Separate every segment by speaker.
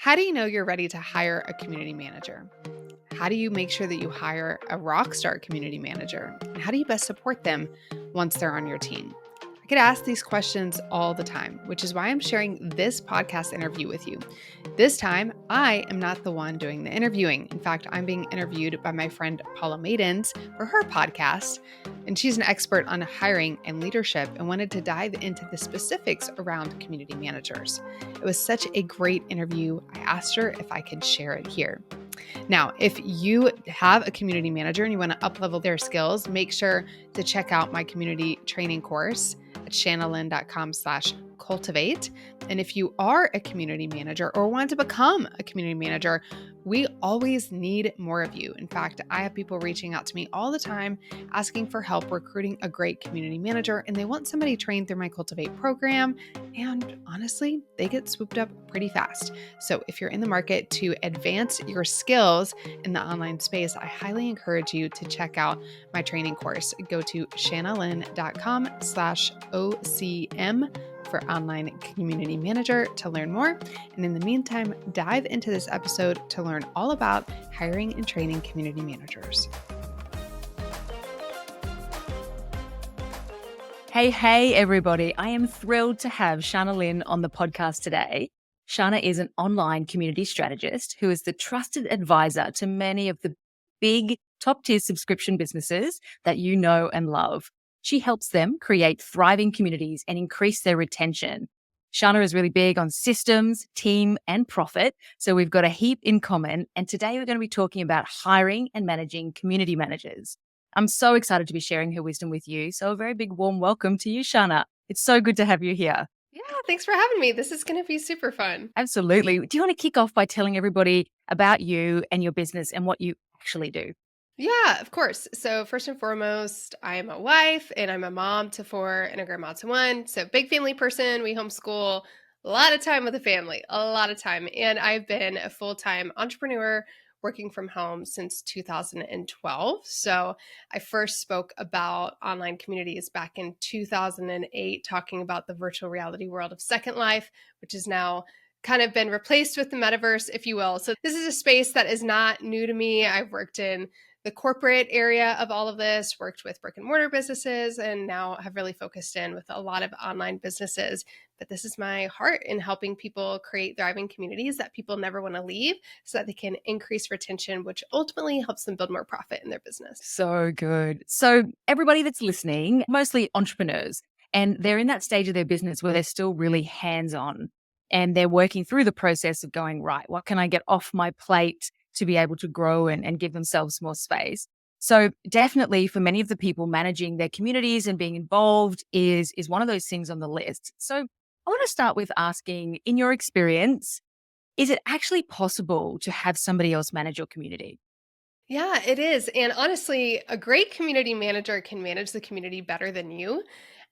Speaker 1: How do you know you're ready to hire a community manager? How do you make sure that you hire a Rockstar community manager? And how do you best support them once they're on your team? I get asked these questions all the time, which is why I'm sharing this podcast interview with you. This time, I am not the one doing the interviewing. In fact, I'm being interviewed by my friend Paula Maidens for her podcast, and she's an expert on hiring and leadership and wanted to dive into the specifics around community managers. It was such a great interview. I asked her if I could share it here. Now, if you have a community manager and you want to uplevel their skills, make sure to check out my community training course at shanalyn.com/cultivate. And if you are a community manager or want to become a community manager, we always need more of you. In fact, I have people reaching out to me all the time asking for help recruiting a great community manager, and they want somebody trained through my Cultivate program. And honestly, they get swooped up pretty fast. So if you're in the market to advance your skills in the online space, I highly encourage you to check out my training course. Go to shanalyn.com/OCM for online community manager to learn more. And in the meantime, dive into this episode to learn all about hiring and training community managers.
Speaker 2: Hey, everybody. I am thrilled to have Shana Lynn on the podcast today. Shana is an online community strategist who is the trusted advisor to many of the big top-tier subscription businesses that you know and love. She helps them create thriving communities and increase their retention. Shana is really big on systems, team, and profit, so we've got a heap in common. And today we're going to be talking about hiring and managing community managers. I'm so excited to be sharing her wisdom with you. So a very big warm welcome to you, Shana. It's so good to have you here.
Speaker 1: Yeah, thanks for having me. This is going to be super fun.
Speaker 2: Absolutely. Do you want to kick off by telling everybody about you and your business and what you actually do?
Speaker 1: Yeah, of course. So first and foremost, I am a wife and I'm a mom to 4 and a grandma to 1. So big family person. We homeschool, a lot of time with the family, a lot of time. And I've been a full-time entrepreneur working from home since 2012. So I first spoke about online communities back in 2008, talking about the virtual reality world of Second Life, which is now kind of been replaced with the metaverse, if you will. So this is a space that is not new to me. I've worked in the corporate area of all of this, worked with brick and mortar businesses, and now have really focused in with a lot of online businesses. But this is my heart in helping people create thriving communities that people never want to leave so that they can increase retention, which ultimately helps them build more profit in their business.
Speaker 2: So good. So everybody that's listening, mostly entrepreneurs, and they're in that stage of their business where they're still really hands-on and they're working through the process of going, right, what can I get off my plate to be able to grow and give themselves more space? So definitely for many of the people, managing their communities and being involved is one of those things on the list. So I want to start with asking, in your experience, is it actually possible to have somebody else manage your community?
Speaker 1: Yeah, it is. And honestly, a great community manager can manage the community better than you.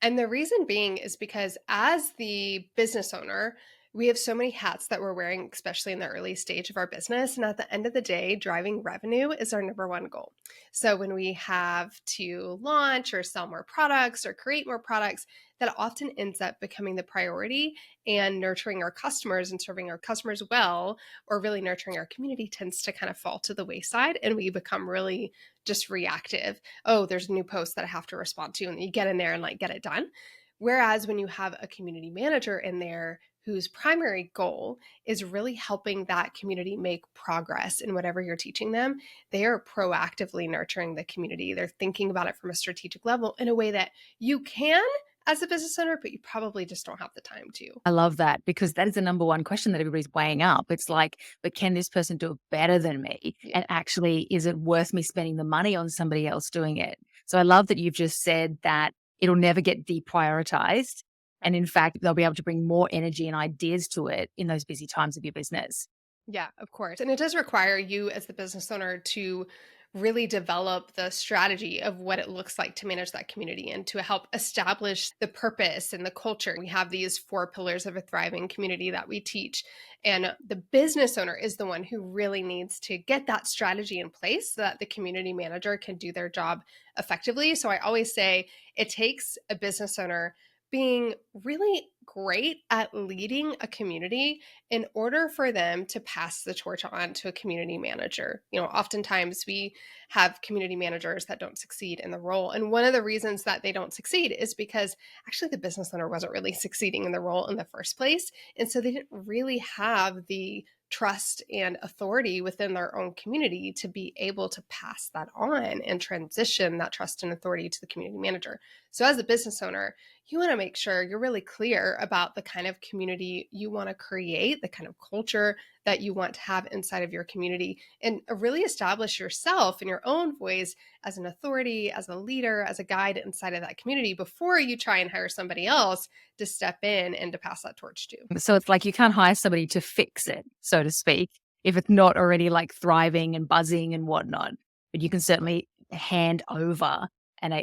Speaker 1: And the reason being is because as the business owner, we have so many hats that we're wearing, especially in the early stage of our business. And at the end of the day, driving revenue is our number one goal. So when we have to launch or sell more products or create more products, that often ends up becoming the priority, and nurturing our customers and serving our customers well, or really nurturing our community, tends to kind of fall to the wayside, and we become really just reactive. Oh, there's a new post that I have to respond to, and you get in there and like get it done. Whereas when you have a community manager in there whose primary goal is really helping that community make progress in whatever you're teaching them, they are proactively nurturing the community. They're thinking about it from a strategic level in a way that you can as a business owner, but you probably just don't have the time to.
Speaker 2: I love that, because that is the number one question that everybody's weighing up. It's like, but can this person do it better than me?
Speaker 1: Yeah.
Speaker 2: And actually, is it worth me spending the money on somebody else doing it? So I love that you've just said that it'll never get deprioritized. And in fact, they'll be able to bring more energy and ideas to it in those busy times of your business.
Speaker 1: Yeah, of course. And it does require you as the business owner to really develop the strategy of what it looks like to manage that community and to help establish the purpose and the culture. We have these 4 pillars of a thriving community that we teach. And the business owner is the one who really needs to get that strategy in place so that the community manager can do their job effectively. So I always say it takes a business owner being really great at leading a community in order for them to pass the torch on to a community manager. Oftentimes we have community managers that don't succeed in the role. And one of the reasons that they don't succeed is because actually the business owner wasn't really succeeding in the role in the first place. And so they didn't really have the trust and authority within their own community to be able to pass that on and transition that trust and authority to the community manager. So as a business owner, you want to make sure you're really clear about the kind of community you want to create, the kind of culture that you want to have inside of your community, and really establish yourself in your own voice as an authority, as a leader, as a guide inside of that community before you try and hire somebody else to step in and to pass that torch to.
Speaker 2: So it's like you can't hire somebody to fix it, so to speak, if it's not already like thriving and buzzing and whatnot. But you can certainly hand over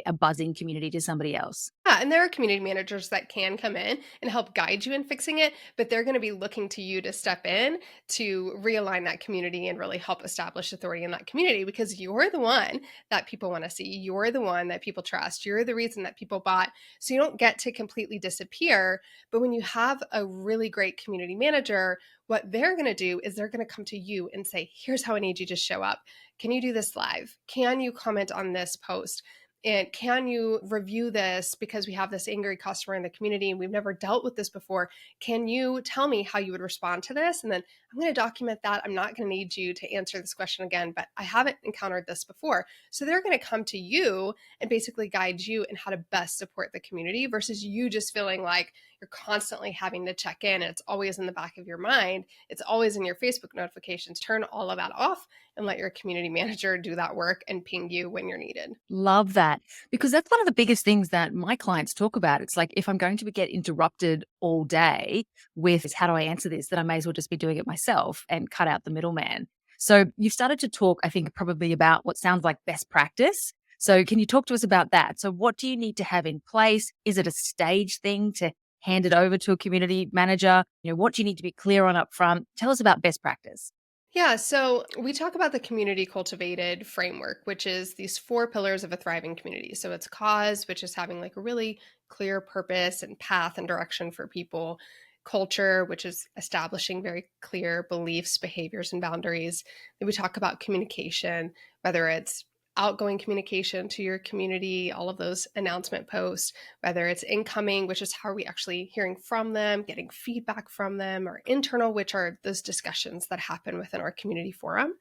Speaker 2: a buzzing community to somebody else.
Speaker 1: Yeah, and there are community managers that can come in and help guide you in fixing it, but they're going to be looking to you to step in to realign that community and really help establish authority in that community, because you're the one that people want to see. You're the one that people trust. You're the reason that people bought. So you don't get to completely disappear. But when you have a really great community manager, what they're going to do is they're going to come to you and say, here's how I need you to show up. Can you do this live? Can you comment on this post? And can you review this, because we have this angry customer in the community and we've never dealt with this before? Can you tell me how you would respond to this? And then I'm going to document that. I'm not going to need you to answer this question again, but I haven't encountered this before. So they're going to come to you and basically guide you in how to best support the community, versus you just feeling like you're constantly having to check in. And it's always in the back of your mind. It's always in your Facebook notifications. Turn all of that off and let your community manager do that work and ping you when you're needed.
Speaker 2: Love that. Because that's one of the biggest things that my clients talk about. It's like, if I'm going to get interrupted all day with how do I answer this, then I may as well just be doing it myself and cut out the middleman. So you've started to talk, I think, probably about what sounds like best practice. So can you talk to us about that? So what do you need to have in place? Is it a stage thing to hand it over to a community manager? What do you need to be clear on up front? Tell us about best practice.
Speaker 1: Yeah, so we talk about the community cultivated framework, which is these 4 pillars of a thriving community. So it's cause, which is having like a really clear purpose and path and direction for people. Culture, which is establishing very clear beliefs, behaviors, and boundaries. Then we talk about communication, whether it's outgoing communication to your community, all of those announcement posts, whether it's incoming, which is how are we actually hearing from them, getting feedback from them, or internal, which are those discussions that happen within our community forum.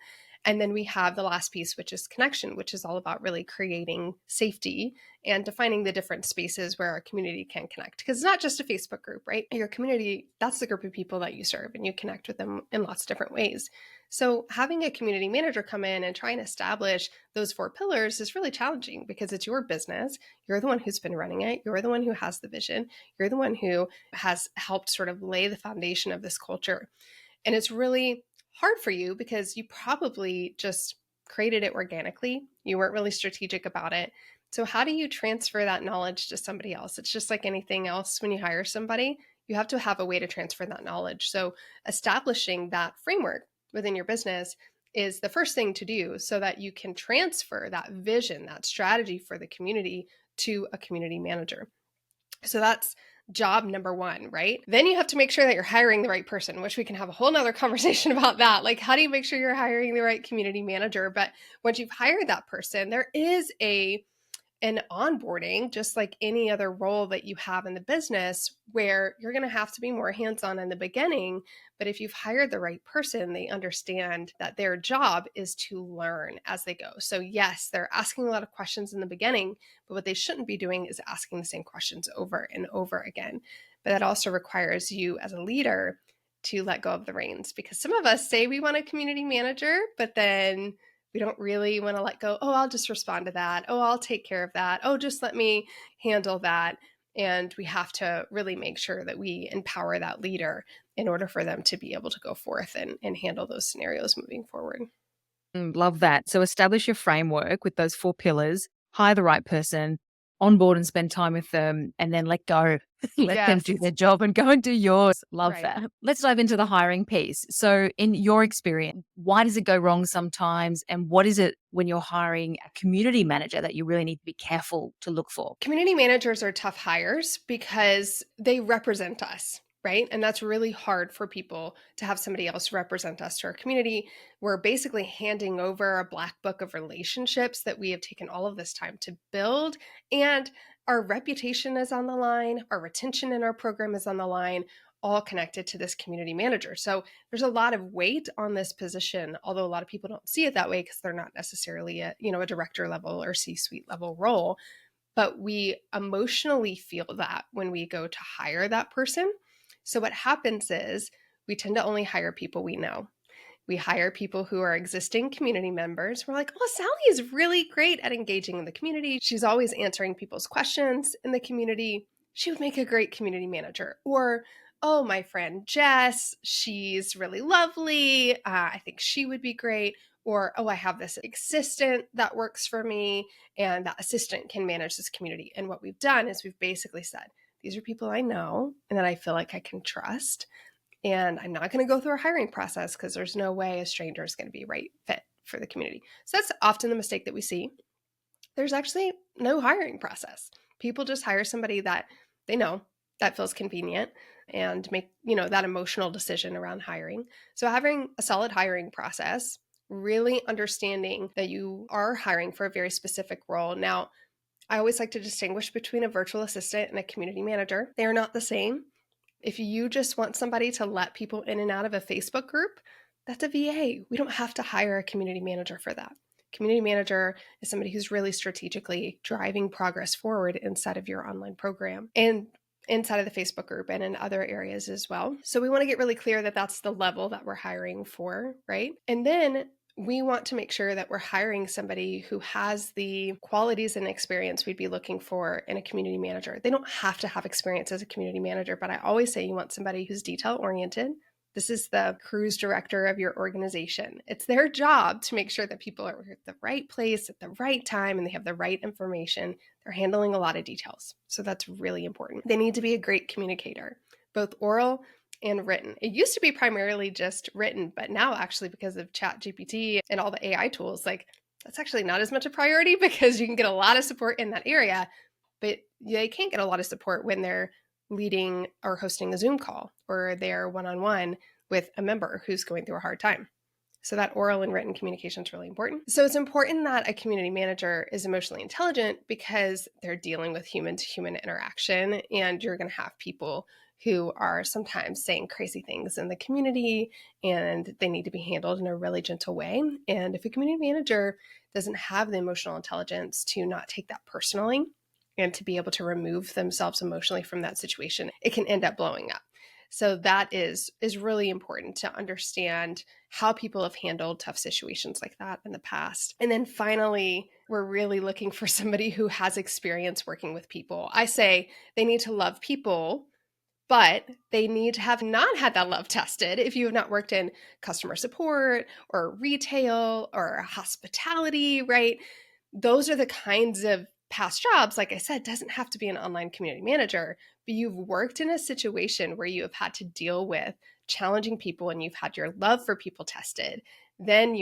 Speaker 1: And then we have the last piece, which is connection, which is all about really creating safety and defining the different spaces where our community can connect. Because it's not just a Facebook group, right? Your community, that's the group of people that you serve, and you connect with them in lots of different ways. So having a community manager come in and try and establish those 4 pillars is really challenging, because it's your business. You're the one who's been running it. You're the one who has the vision. You're the one who has helped sort of lay the foundation of this culture. And it's really hard for you because you probably just created it organically. You weren't really strategic about it. So how do you transfer that knowledge to somebody else? It's just like anything else. When you hire somebody, you have to have a way to transfer that knowledge. So establishing that framework within your business is the first thing to do, so that you can transfer that vision, that strategy for the community to a community manager. So that's job number 1, right? Then you have to make sure that you're hiring the right person, which we can have a whole nother conversation about that. Like, how do you make sure you're hiring the right community manager? But once you've hired that person, there is an onboarding, just like any other role that you have in the business, where you're going to have to be more hands-on in the beginning. But if you've hired the right person, they understand that their job is to learn as they go. So yes, they're asking a lot of questions in the beginning, but what they shouldn't be doing is asking the same questions over and over again. But that also requires you as a leader to let go of the reins, because some of us say we want a community manager, but then we don't really want to let go. Oh, I'll just respond to that. Oh, I'll take care of that. Oh, just let me handle that. And we have to really make sure that we empower that leader in order for them to be able to go forth and handle those scenarios moving forward.
Speaker 2: Love that. So establish your framework with those 4 pillars, hire the right person, onboard and spend time with them and then let go, let them do
Speaker 1: Yes.
Speaker 2: their job and go and do yours. Love
Speaker 1: Right.
Speaker 2: that. Let's dive into the hiring piece. So, in your experience, why does it go wrong sometimes? And what is it when you're hiring a community manager that you really need to be careful to look for?
Speaker 1: Community managers are tough hires because they represent us, right? And that's really hard for people to have somebody else represent us to our community. We're basically handing over a black book of relationships that we have taken all of this time to build. And our reputation is on the line, our retention in our program is on the line, all connected to this community manager. So there's a lot of weight on this position, although a lot of people don't see it that way because they're not necessarily a director level or C-suite level role. But we emotionally feel that when we go to hire that person. So what happens is we tend to only hire people we know. We hire people who are existing community members. We're like, oh, Sally is really great at engaging in the community. She's always answering people's questions in the community. She would make a great community manager. Or, oh, my friend Jess, she's really lovely. I think she would be great. Or, oh, I have this assistant that works for me, and that assistant can manage this community. And what we've done is we've basically said, these are people I know and that I feel like I can trust. And I'm not going to go through a hiring process because there's no way a stranger is going to be a right fit for the community. So that's often the mistake that we see. There's actually no hiring process. People just hire somebody that they know that feels convenient and make, that emotional decision around hiring. So having a solid hiring process, really understanding that you are hiring for a very specific role. Now, I always like to distinguish between a virtual assistant and a community manager. They are not the same. If you just want somebody to let people in and out of a Facebook group, that's a VA. We don't have to hire a community manager for that. Community manager is somebody who's really strategically driving progress forward inside of your online program and inside of the Facebook group and in other areas as well. So we want to get really clear that that's the level that we're hiring for, right? And then we want to make sure that we're hiring somebody who has the qualities and experience we'd be looking for in a community manager. They don't have to have experience as a community manager, but I always say you want somebody who's detail oriented. This is the cruise director of your organization. It's their job to make sure that people are at the right place at the right time and they have the right information. They're handling a lot of details. So that's really important. They need to be a great communicator, both oral and written. It used to be primarily just written, but now actually because of ChatGPT and all the AI tools, like that's actually not as much a priority because you can get a lot of support in that area, but they can't get a lot of support when they're leading or hosting a Zoom call or they're one-on-one with a member who's going through a hard time. So that oral and written communication is really important. So it's important that a community manager is emotionally intelligent because they're dealing with human to human interaction, and you're going to have people who are sometimes saying crazy things in the community and they need to be handled in a really gentle way. And if a community manager doesn't have the emotional intelligence to not take that personally and to be able to remove themselves emotionally from that situation, it can end up blowing up. So that is really important to understand how people have handled tough situations like that in the past. And then finally, we're really looking for somebody who has experience working with people. I say they need to love people, but they need to have not had that love tested. If you have not worked in customer support or retail or hospitality, right? Those are the kinds of past jobs, like I said, doesn't have to be an online community manager, but you've worked in a situation where you have had to deal with challenging people and you've had your love for people tested, then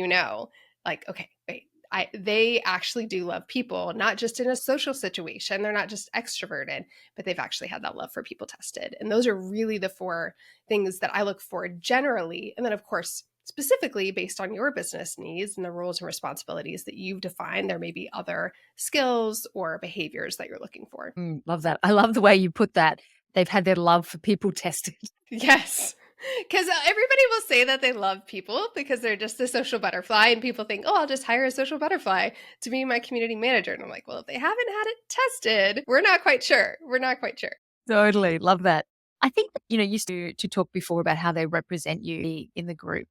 Speaker 1: like, okay, wait, they actually do love people, not just in a social situation. They're not just extroverted, but they've actually had that love for people tested. And those are really the four things that I look for generally. And then, of course, specifically based on your business needs and the roles and responsibilities that you've defined, there may be other skills or behaviors that you're looking for.
Speaker 2: Love that. I love the way you put that. They've had their love for people tested.
Speaker 1: Yes. Because everybody will say that they love people because they're just a social butterfly, and people think, oh, I'll just hire a social butterfly to be my community manager. And I'm like, well, if they haven't had it tested, we're not quite sure. We're not quite sure.
Speaker 2: Totally. Love that. I think, you used to talk before about how they represent you in the group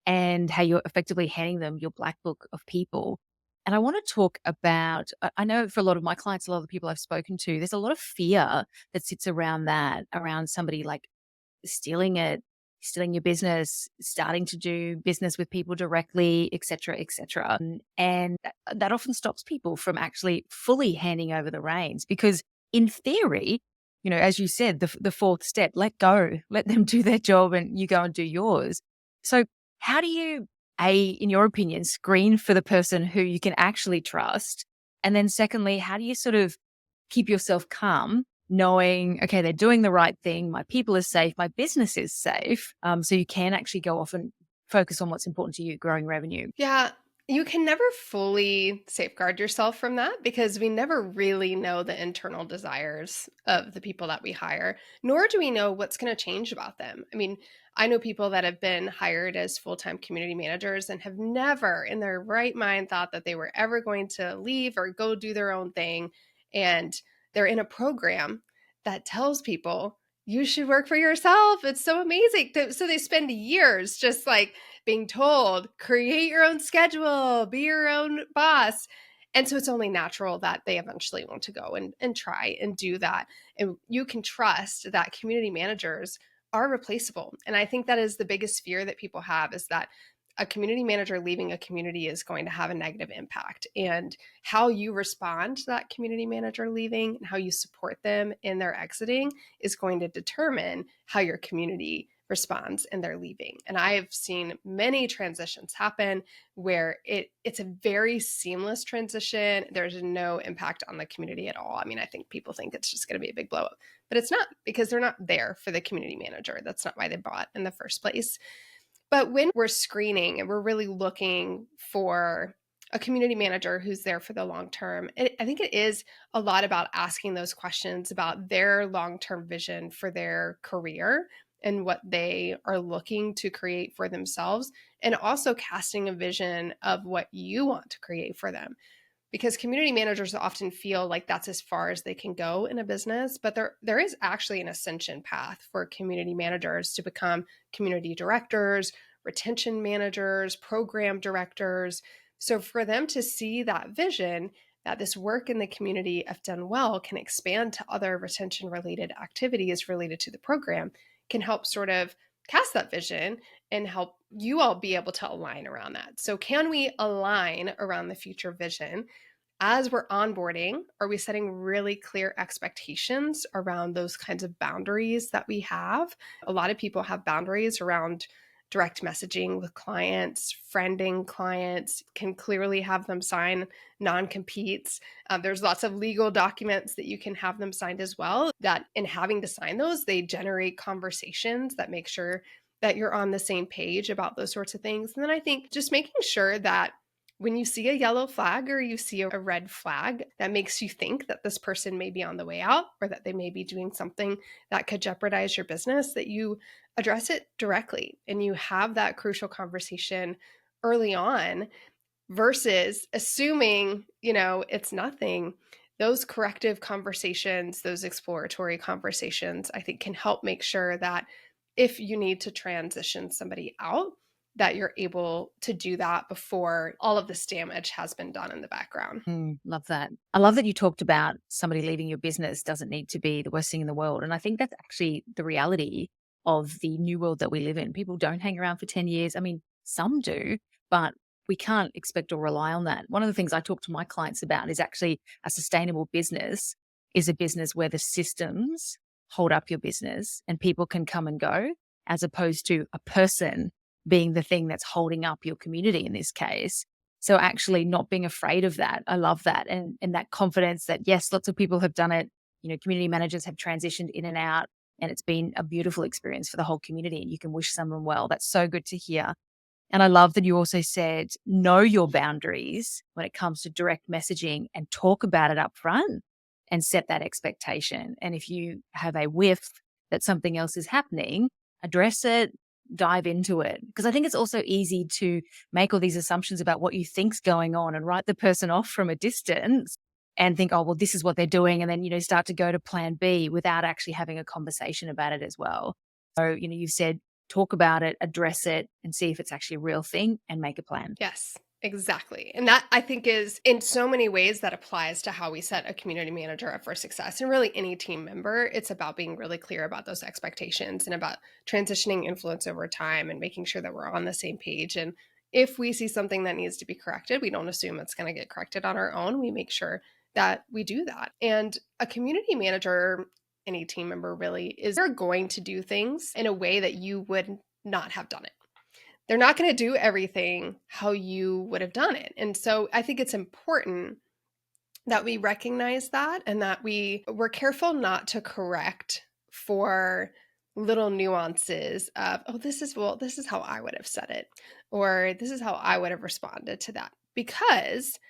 Speaker 2: and how you're effectively handing them your black book of people. And I want to talk about, I know for a lot of my clients, a lot of the people I've spoken to, there's a lot of fear that sits around that, around somebody like stealing it, still in your business, starting to do business with people directly, et cetera, et cetera. And that often stops people from actually fully handing over the reins because in theory, as you said, the fourth step, let go, let them do their job and you go and do yours. So how do you, in your opinion, screen for the person who you can actually trust? And then secondly, how do you sort of keep yourself calm, knowing, okay, they're doing the right thing, my people are safe, my business is safe, so you can actually go off and focus on what's important to you, growing revenue?
Speaker 1: Yeah, you can never fully safeguard yourself from that because we never really know the internal desires of the people that we hire, nor do we know what's going to change about them. I mean, I know people that have been hired as full time community managers and have never in their right mind thought that they were ever going to leave or go do their own thing. And they're in a program that tells people, you should work for yourself. It's so amazing. So they spend years just like being told, create your own schedule, be your own boss. And so it's only natural that they eventually want to go and try and do that. And you can trust that community managers are replaceable. And I think that is the biggest fear that people have is that a community manager leaving a community is going to have a negative impact. And how you respond to that community manager leaving and how you support them in their exiting is going to determine how your community responds and they're leaving. And I've seen many transitions happen where it's a very seamless transition. There's no impact on the community at all. I mean, I think people think it's just going to be a big blow up, but it's not because they're not there for the community manager. That's not why they bought in the first place. But when we're screening and we're really looking for a community manager who's there for the long term, I think it is a lot about asking those questions about their long term vision for their career and what they are looking to create for themselves, and also casting a vision of what you want to create for them. Because community managers often feel like that's as far as they can go in a business, but there is actually an ascension path for community managers to become community directors, retention managers, program directors. So for them to see that vision that this work in the community, if done well, can expand to other retention related activities related to the program, can help sort of cast that vision and help you all be able to align around that. So can we align around the future vision? As we're onboarding, are we setting really clear expectations around those kinds of boundaries that we have? A lot of people have boundaries around direct messaging with clients, friending clients, can clearly have them sign non-competes. There's lots of legal documents that you can have them signed as well, that in having to sign those, they generate conversations that make sure that you're on the same page about those sorts of things. And then I think just making sure that when you see a yellow flag or you see a red flag that makes you think that this person may be on the way out or that they may be doing something that could jeopardize your business, that you address it directly and you have that crucial conversation early on versus assuming, it's nothing. Those corrective conversations, those exploratory conversations, I think can help make sure that if you need to transition somebody out, that you're able to do that before all of this damage has been done in the background.
Speaker 2: Love that. I love that you talked about somebody leaving your business doesn't need to be the worst thing in the world. And I think that's actually the reality of the new world that we live in. People don't hang around for 10 years. I mean, some do, but we can't expect or rely on that. One of the things I talk to my clients about is actually a sustainable business is a business where the systems hold up your business and people can come and go, as opposed to a person being the thing that's holding up your community in this case. So actually not being afraid of that. I love that. And that confidence that, yes, lots of people have done it. Community managers have transitioned in and out, and it's been a beautiful experience for the whole community, and you can wish someone well. That's so good to hear. And I love that you also said, know your boundaries when it comes to direct messaging and talk about it up front and set that expectation. And if you have a whiff that something else is happening, address it, dive into it. Because I think it's also easy to make all these assumptions about what you think's going on and write the person off from a distance and think, oh, well, this is what they're doing. And then, start to go to plan B without actually having a conversation about it as well. So, you've said, talk about it, address it, and see if it's actually a real thing and make a plan.
Speaker 1: Yes. Exactly. And that I think is in so many ways that applies to how we set a community manager up for success and really any team member. It's about being really clear about those expectations and about transitioning influence over time and making sure that we're on the same page. And if we see something that needs to be corrected, we don't assume it's going to get corrected on our own. We make sure that we do that. And a community manager, any team member really, is they're going to do things in a way that you would not have done it. They're not going to do everything how you would have done it. And so I think it's important that we recognize that and that we're careful not to correct for little nuances of, oh, this is how I would have said it, or this is how I would have responded to that. Because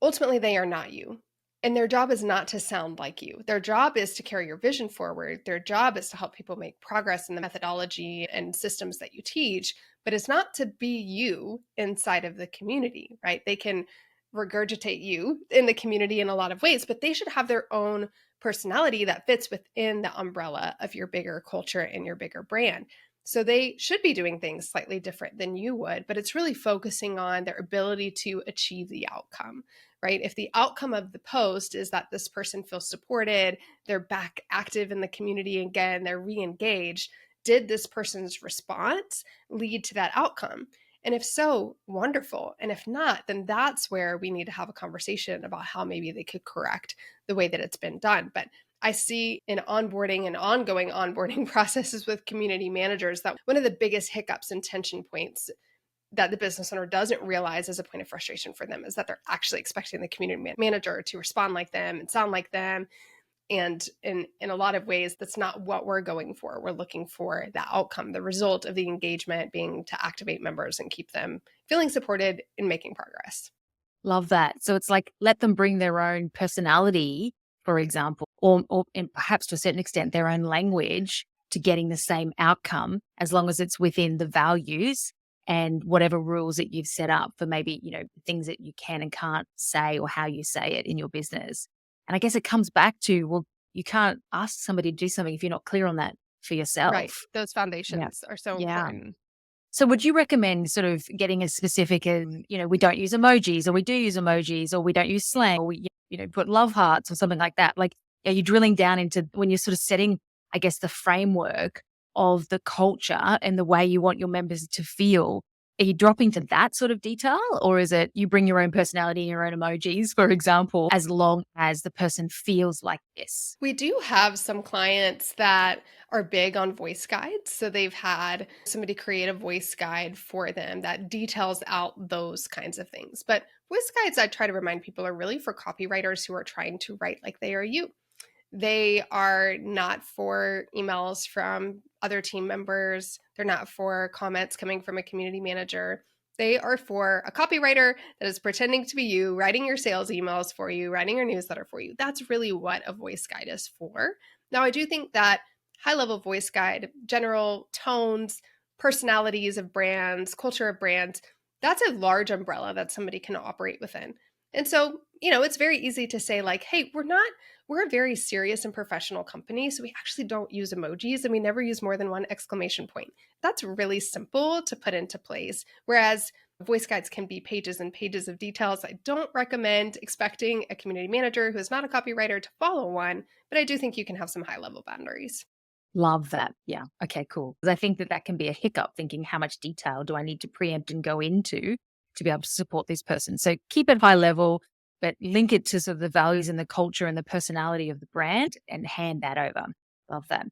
Speaker 1: ultimately they are not you. And their job is not to sound like you. Their job is to carry your vision forward. Their job is to help people make progress in the methodology and systems that you teach, but it's not to be you inside of the community, right? They can regurgitate you in the community in a lot of ways, but they should have their own personality that fits within the umbrella of your bigger culture and your bigger brand. So they should be doing things slightly different than you would, but it's really focusing on their ability to achieve the outcome, right? If the outcome of the post is that this person feels supported, they're back active in the community again, they're re-engaged, did this person's response lead to that outcome? And if so, wonderful. And if not, then that's where we need to have a conversation about how maybe they could correct the way that it's been done. But I see in onboarding and ongoing onboarding processes with community managers that one of the biggest hiccups and tension points that the business owner doesn't realize as a point of frustration for them is that they're actually expecting the community manager to respond like them and sound like them. And in a lot of ways, that's not what we're going for. We're looking for the outcome, the result of the engagement being to activate members and keep them feeling supported in making progress.
Speaker 2: Love that. So it's like let them bring their own personality, for example, or and perhaps to a certain extent their own language to getting the same outcome as long as it's within the values and whatever rules that you've set up for maybe, things that you can and can't say or how you say it in your business. And I guess it comes back to, well, you can't ask somebody to do something if you're not clear on that for
Speaker 1: Right.
Speaker 2: yourself.
Speaker 1: Those
Speaker 2: Yeah.
Speaker 1: foundations are so
Speaker 2: Yeah.
Speaker 1: important.
Speaker 2: So would you recommend sort of getting as specific as, we don't use emojis or we do use emojis or we don't use slang or we, put love hearts or something like that? Like, are you drilling down into when you're sort of setting, I guess, the framework of the culture and the way you want your members to feel? Are you dropping to that sort of detail or is it you bring your own personality and your own emojis, for example, as long as the person feels like this?
Speaker 1: We do have some clients that are big on voice guides. So they've had somebody create a voice guide for them that details out those kinds of things. But voice guides, I try to remind people, are really for copywriters who are trying to write like they are you. They are not for emails from other team members. They're not for comments coming from a community manager. They are for a copywriter that is pretending to be you, writing your sales emails for you, writing your newsletter for you. That's really what a voice guide is for. Now, I do think that high level voice guide, general tones, personalities of brands, culture of brands, that's a large umbrella that somebody can operate within. And so, it's very easy to say, like, hey, we're a very serious and professional company, so we actually don't use emojis and we never use more than one exclamation point. That's really simple to put into place. Whereas voice guides can be pages and pages of details. I don't recommend expecting a community manager who is not a copywriter to follow one, but I do think you can have some high level boundaries.
Speaker 2: Love that. Yeah. Okay, cool. Because I think that can be a hiccup thinking how much detail do I need to preempt and go into to be able to support this person. So keep it high level, but link it to sort of the values and the culture and the personality of the brand and hand that over. Love that.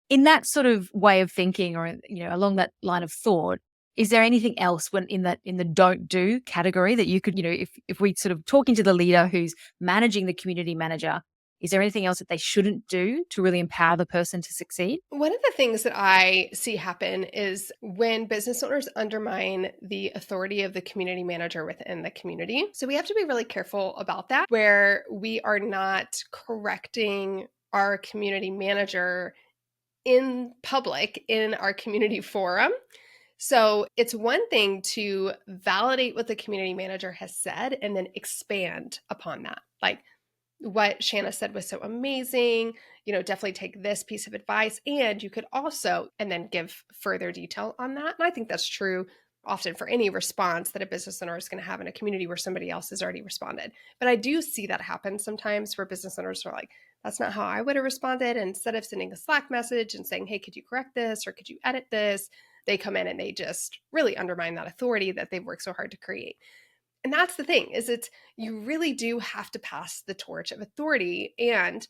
Speaker 2: In that sort of way of thinking or, along that line of thought, is there anything else when in the don't do category that you could, if we sort of talking to the leader who's managing the community manager, is there anything else that they shouldn't do to really empower the person to succeed?
Speaker 1: One of the things that I see happen is when business owners undermine the authority of the community manager within the community. So we have to be really careful about that, where we are not correcting our community manager in public in our community forum. So it's one thing to validate what the community manager has said and then expand upon that. Like, what Shana said was so amazing. Definitely take this piece of advice. And you could also, and then give further detail on that. And I think that's true often for any response that a business owner is going to have in a community where somebody else has already responded. But I do see that happen sometimes where business owners are like, that's not how I would have responded. And instead of sending a Slack message and saying, hey, could you correct this or could you edit this? They come in and they just really undermine that authority that they've worked so hard to create. And that's the thing, is it's, you really do have to pass the torch of authority and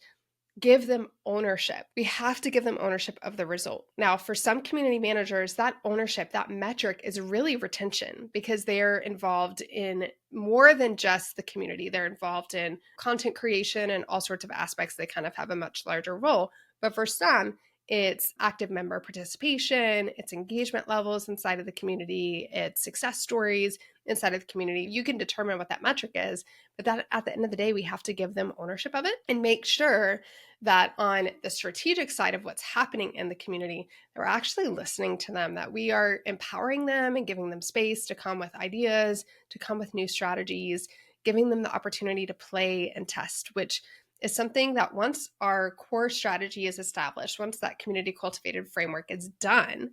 Speaker 1: give them ownership. We have to give them ownership of the result. Now, for some community managers, that ownership, that metric is really retention, because they're involved in more than just the community. They're involved in content creation and all sorts of aspects. They kind of have a much larger role. But for some, it's active member participation, it's engagement levels inside of the community, it's success stories inside of the community. You can determine what that metric is, but that at the end of the day, we have to give them ownership of it and make sure that on the strategic side of what's happening in the community, that we're actually listening to them, that we are empowering them and giving them space to come with ideas, to come with new strategies, giving them the opportunity to play and test, which is something that once our core strategy is established, once that community cultivated framework is done,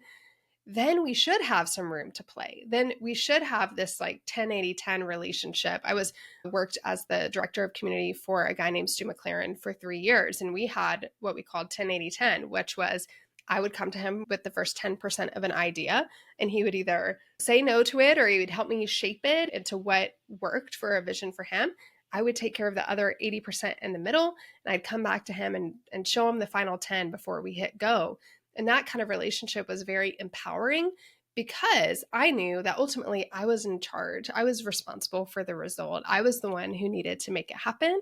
Speaker 1: then we should have some room to play. Then we should have this like 10-80-10 relationship. I worked as the director of community for a guy named Stu McLaren for 3 years. And we had what we called 10-80-10, which was I would come to him with the first 10% of an idea, and he would either say no to it or he would help me shape it into what worked for a vision for him. I would take care of the other 80% in the middle, and I'd come back to him and show him the final 10 before we hit go. And that kind of relationship was very empowering, because I knew that ultimately I was in charge. I was responsible for the result. I was the one who needed to make it happen.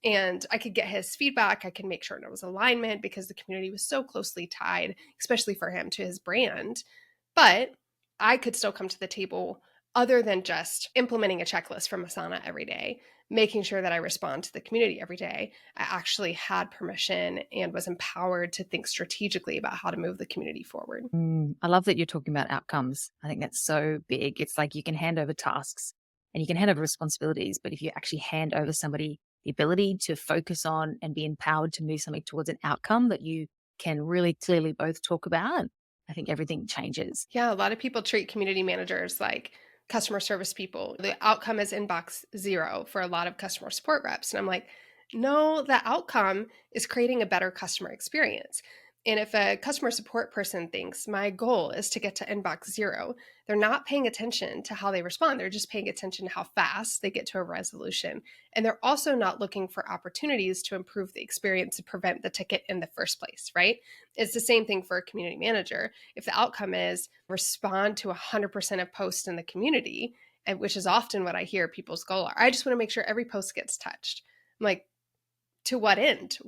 Speaker 1: And I could get his feedback. I could make sure there was alignment, because the community was so closely tied, especially for him, to his brand. But I could still come to the table other than just implementing a checklist from Asana every day, making sure that I respond to the community every day. I actually had permission and was empowered to think strategically about how to move the community forward.
Speaker 2: I love that you're talking about outcomes. I think that's so big. It's like you can hand over tasks and you can hand over responsibilities, but if you actually hand over somebody the ability to focus on and be empowered to move something towards an outcome that you can really clearly both talk about, I think everything changes.
Speaker 1: Yeah, a lot of people treat community managers like customer service people. The outcome is inbox zero for a lot of customer support reps. And I'm like, no, the outcome is creating a better customer experience. And if a customer support person thinks my goal is to get to inbox zero, they're not paying attention to how they respond. They're just paying attention to how fast they get to a resolution. And they're also not looking for opportunities to improve the experience to prevent the ticket in the first place, right? It's the same thing for a community manager. If the outcome is respond to 100% of posts in the community, and which is often what I hear people's goal are, I just want to make sure every post gets touched. I'm like, to what end?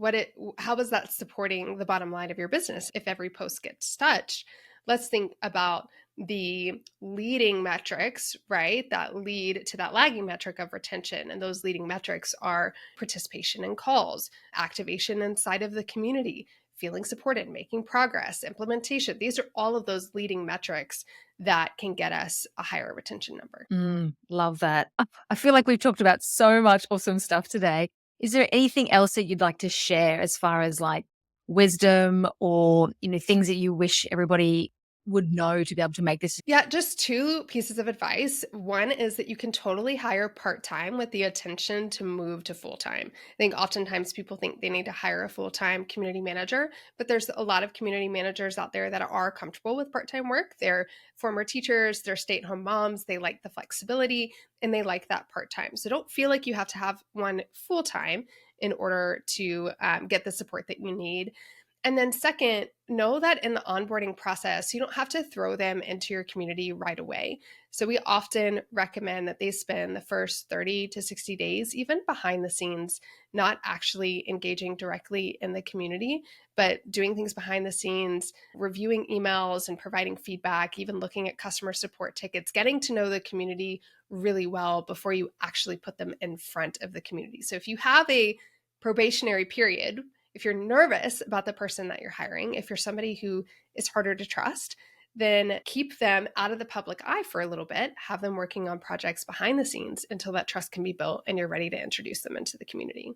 Speaker 1: How is that supporting the bottom line of your business if every post gets touched? Let's think about the leading metrics, right? That lead to that lagging metric of retention. And those leading metrics are participation in calls, activation inside of the community, feeling supported, making progress, implementation. These are all of those leading metrics that can get us a higher retention number.
Speaker 2: Love that. I feel like we've talked about so much awesome stuff today. Is there anything else that you'd like to share as far as like wisdom or, things that you wish everybody would know to be able to make this?
Speaker 1: Yeah, just two pieces of advice. One is that you can totally hire part-time with the intention to move to full-time. I think oftentimes people think they need to hire a full-time community manager, but there's a lot of community managers out there that are comfortable with part-time work. They're former teachers, they're stay-at-home moms, they like the flexibility, and they like that part-time. So don't feel like you have to have one full-time in order to get the support that you need. And then second, know that in the onboarding process, you don't have to throw them into your community right away. So we often recommend that they spend the first 30 to 60 days, even behind the scenes, not actually engaging directly in the community, but doing things behind the scenes, reviewing emails and providing feedback, even looking at customer support tickets, getting to know the community really well before you actually put them in front of the community. So if you have a probationary period, if you're nervous about the person that you're hiring, if you're somebody who is harder to trust, then keep them out of the public eye for a little bit, have them working on projects behind the scenes until that trust can be built and you're ready to introduce them into the community.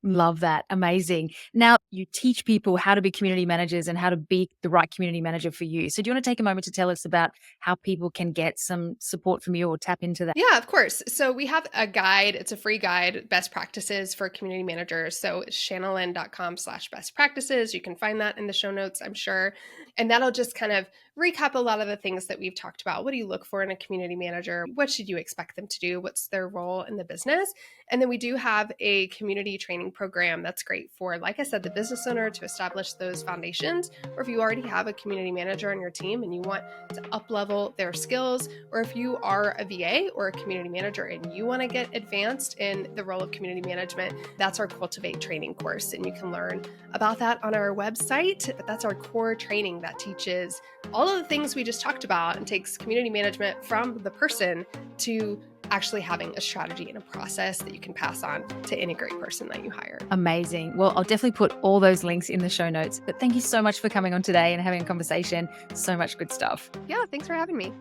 Speaker 2: Love that. Amazing. Now, you teach people how to be community managers and how to be the right community manager for you. So, do you want to take a moment to tell us about how people can get some support from you or tap into that?
Speaker 1: Yeah, of course. So we have a guide. It's a free guide, best practices for community managers. So it's shanalyn.com/best practices. You can find that in the show notes, I'm sure. And that'll just kind of recap a lot of the things that we've talked about. What do you look for in a community manager? What should you expect them to do? What's their role in the business? And then we do have a community training program that's great for, like I said, the business owner to establish those foundations. Or if you already have a community manager on your team and you want to up level their skills, or if you are a VA or a community manager and you want to get advanced in the role of community management, that's our Cultivate training course. And you can learn about that on our website. But that's our core training that teaches all of the things we just talked about and takes community management from the person to actually having a strategy and a process that you can pass on to any great person that you hire.
Speaker 2: Amazing. Well, I'll definitely put all those links in the show notes. But thank you so much for coming on today and having a conversation. So much good stuff.
Speaker 1: Yeah, thanks for having me.